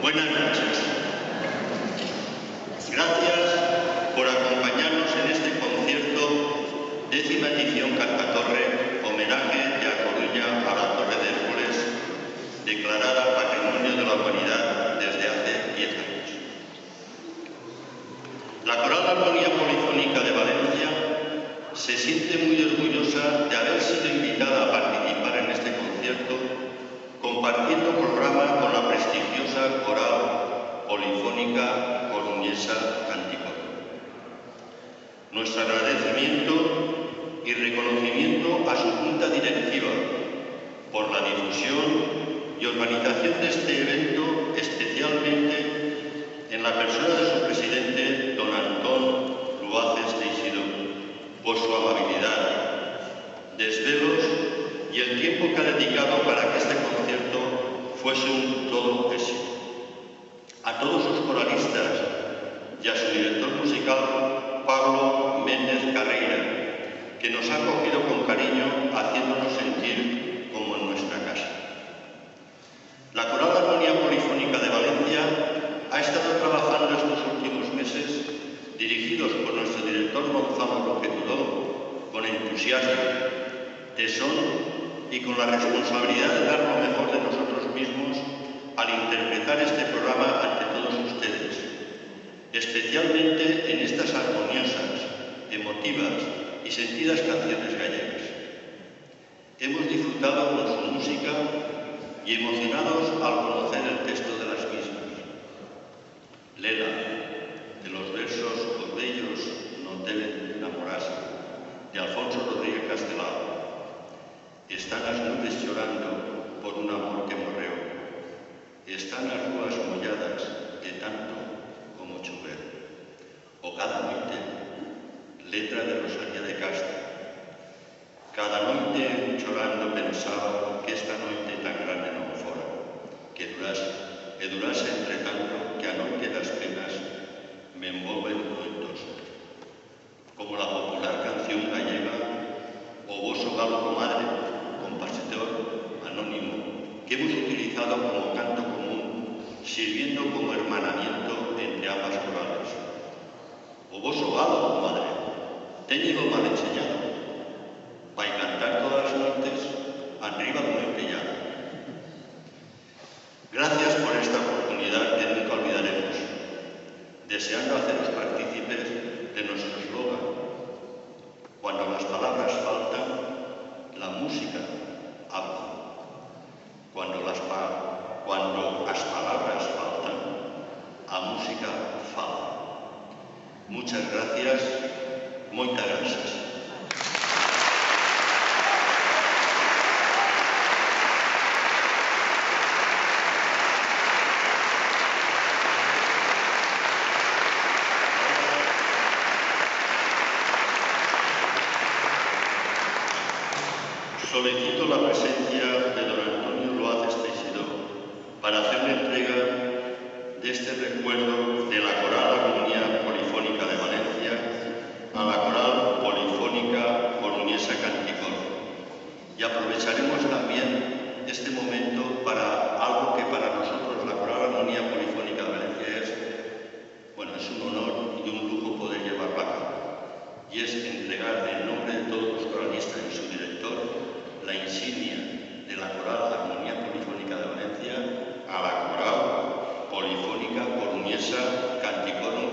Buenas noches. Gracias por acompañarnos en este concierto, 10ª edición Carcatorre, homenaje de A Coruña a la Torre de Hércules, declarada Patrimonio de la Humanidad desde hace 10 años. La Coral Armonía Polifónica de Valencia se siente muy orgullosa de haber sido invitada a participar en este concierto, compartiendo programa con la prestigiosa Coral Polifónica Coruñesa Canticor. Nuestro agradecimiento y reconocimiento a su junta directiva por la difusión y organización de este evento, especialmente en la persona de su presidente, don Antón Luaces Teixidó, por su amabilidad, desvelos y el tiempo que ha dedicado para que este concierto fuese un todo éxito. A todos sus coralistas y a su director musical, Pablo Méndez Carreira, que nos ha acogido con cariño, haciéndonos sentir como en nuestra casa. La Coral Armonía Polifónica de Valencia ha estado trabajando estos últimos meses, dirigidos por nuestro director Gonzalo López Tudó, con entusiasmo, tesón y con la responsabilidad de dar lo mejor de nosotros mismos al interpretar este programa ante todos ustedes, especialmente en estas armoniosas, emotivas y sentidas canciones gallegas. Hemos disfrutado con su música y emocionados al conocer el texto de las mismas. Lela, de los versos "Os bellos non deben enamorarse", de Alfonso Rodríguez Castelao. Están as nubes llorando por un amor que morreu. Están as rúas molladas de tanto como chover. O cada noite, letra de Rosalía de Castro. Cada noite chorando pensaba que esta noite tan grande non fora, que durase entre tanto que a noite das penas me envolven moitos. Como la popular canción gallega O voso galo comadre, compositor anónimo, que hemos utilizado como canto común, sirviendo como hermanamiento entre ambas corales. O voso galo comadre, téñelo mal enseñado, vai cantar todas as noites arriba do meu tellado. Gracias por esta oportunidad que nunca olvidaremos, deseando haceros partícipes de nuestro eslogan: cuando las palabras faltan, la música habla. Cuando las palabras faltan, a música fala. Muchas gracias, moitas gracias. Solicito la presencia de don Antonio Luaces Teixidó para hacer una entrega de este recuerdo de la Coral Armonía Polifónica de Valencia a la Coral Polifónica Coruñesa Canticor. Y aprovecharemos también este momento para algo que para nosotros la Coral Armonía Polifónica de Valencia es un honor y un lujo poder llevarla a cabo. Y es entregar en nombre de todos los coralistas y su director la insignia de la Coral Armonía Polifónica de Valencia a la Coral Polifónica Coruñesa Canticor